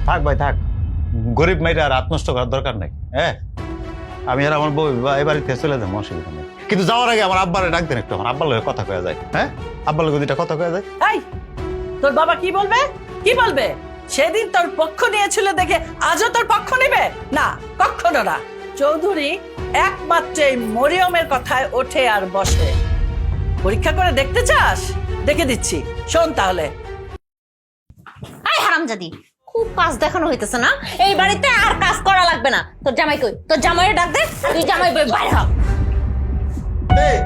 থাক ভাই থাক, গরিব মেয়েটা আর আত্মনষ্ট করার দরকার নাই। হ্যাঁ, আমি আর আমার বউ এই বাড়িতে চলে যাবো, অসুবিধা নেই। কিন্তু যাওয়ার আগে আমার আব্বারে ডাক দেন একটু, আমার আব্বার লগে কথা কয়া যায়। হ্যাঁ, আব্বার লগে দুইটা কথা কয়া যায়। এই তোর বাবা কি বলবে? কি বলবে? সেদিন তোর পক্ষ নিয়েছিল দেখে আজও তোর পক্ষ নেবে না? কখনো না। চৌধুরী একমাত্র এই মরিয়মের কথায় ওঠে আর বসে। পরীক্ষা করে দেখতে চাস? দেখে দিচ্ছি, শোন তাহলে। এই হারামজাদি, খুব কাজ দেখানো হইতেছে না? এই বাড়িতে আর কাজ করা লাগবে না। তোর জামাই কই? তোর জামাইয়ের ডাক দে, তুই জামাই বই বাইরে হ।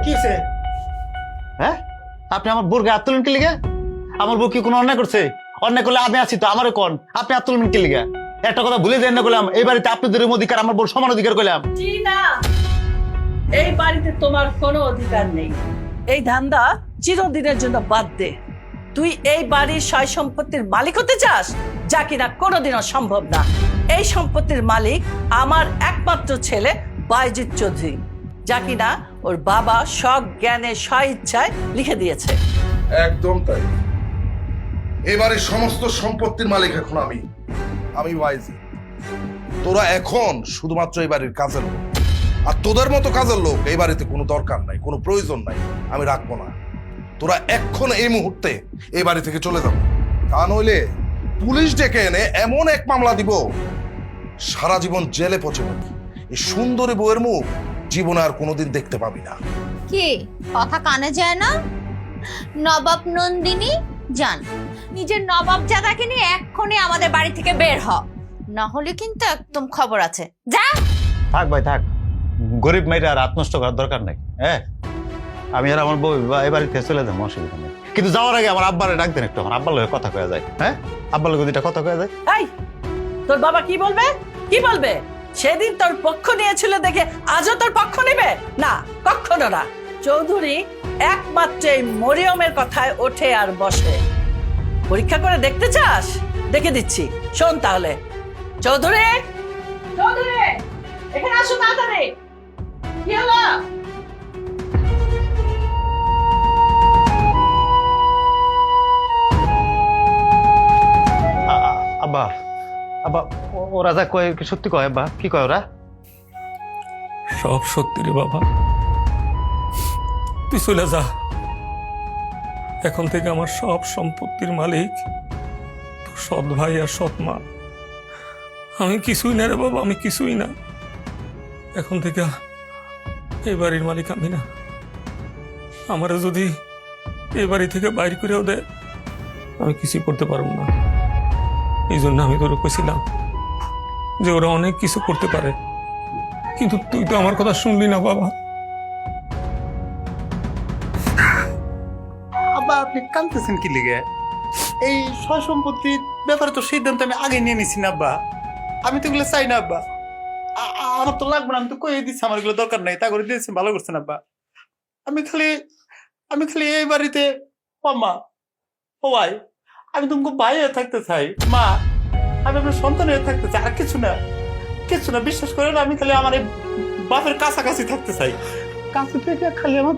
কিসে? হ্যাঁ, আপনি আমার বোর গায়ে হাত তুলেন কি লিগে? আমার বউ কি কোনো অন্যায় করছে? অন্যায় করলে আমি আছি তো, আমারও কোন, আপনি হাত তুলবেন কি লিগে? একটা কথা ভুলে যাই না করলাম, এই বাড়িতে আপনাদের অধিকার, আমার বোর সমান অধিকার করলাম। না, এই বাড়িতে তোমার কোনো অধিকার নেই। এই ধান্দা চিরদিনের জন্য বাদ দে। তুই এই বাড়ির সয় সম্পত্তির মালিক হতে চাস, যা কিনা কোনোদিনও সম্ভব না। এই সম্পত্তির মালিক আমার একমাত্র ছেলে বাইজিৎ চৌধুরী, যা কিনা ওর বাবা সজ্ঞানে স্বইচ্ছায় লিখে দিয়েছে। একদম তাই। এবারে সমস্ত সম্পত্তির মালিক এখন আমি ওয়াইজি। তোরা এখন শুধুমাত্র এই বাড়ির কাজের লোক, আর তোদের মতো কাজের লোক এই বাড়িতে কোনো দরকার নাই, কোনো প্রয়োজন নাই, আমি রাখবো না। তোরা এখন এই মুহূর্তে এই বাড়ি থেকে চলে যাবো, তা নইলে পুলিশ ডেকে এনে এমন এক মামলা দিব, সারা জীবন জেলে পচে যাবি। এই সুন্দরী বউয়ের মুখ জীবনে আর কোনোদিন দেখতে পাবি না। কি কথা কানে যায় না? নবাব নন্দিনী জান, নিজের নবাব জাদাকে নিয়ে এক্ষুনি আমাদের বাড়ি থেকে বের হ, না হলে কিন্তু একদম খবর আছে। যা। থাক ভাই থাক, গরিব মেয়েটা আর আত্মনষ্ট করার দরকার নাই। হ্যাঁ, আমি আর আমার বউ এই বাড়িতে চলে যাবো, অসুবিধা নেই। কিন্তু যাওয়ার আগে আমার আব্বারে ডাক দেন একটু, আমার আব্বার লগে কথা কয়া যায়। হ্যাঁ, আব্বার লগে দুইটা কথা কয়া যায়। এই তোর বাবা কি বলবে? কি বলবে? সেদিন তোর পক্ষ নিয়েছিল দেখে আজও তোর পক্ষ নেবে না? কখনো না। চৌধুরী একমাত্র এই মরিয়মের কথায় ওঠে আর বসে। পরীক্ষা করে দেখতে চাস? দেখে দিচ্ছি, শোন তাহলে। চৌধুরী, চৌধুরী, এখানে আসো তাড়াতাড়ি। কি হলো? আব্বা, আব্বা, ওরা যা কয় কি সত্যি কয়? আব্বা কি কয় ওরা? সব সত্যি রে বাবা, তুই চলে যা। এখন থেকে আমার সব সম্পত্তির মালিক তোর সৎ ভাই আর সৎ মা। আমি কিছুই না রে বাবা, আমি কিছুই না। এখন থেকে এই বাড়ির মালিক আমি না। আমার যদি এই বাড়ি থেকে বাইর করেও দেয়, আমি কিছুই করতে পারবো না। এই জন্য আমি তোর কইছিলাম যে ওরা অনেক কিছু করতে পারে, কিন্তু তুই তো আমার কথা শুনলি না বাবা। আব্বা, আপনি কাঁদতেছেন কি লিগে? এই সয় সম্পত্তির ব্যাপারে তো সিদ্ধান্ত আমি আগে নিয়ে নিছি না আব্বা। আমি তো এগুলো চাই না আব্বা। আমার তো লাগবে না, আমি তো কয়ে দিচ্ছি আমার এগুলো দরকার নাই, তা করে দিয়েছি, ভালো করছেন আব্বা। আমি খালি এই বাড়িতে মা ও ভাই, আমি তোমাকে ভাই হয়ে থাকতে চাই। মা, আমি আপনার সন্তান হয়ে থাকতে চাই, আর কিছু না, বিশ্বাস করেন। আমি খালি আমার এই বাপের কাছাকাছি থাকতে চাই, কাছে থেকে খালি আমার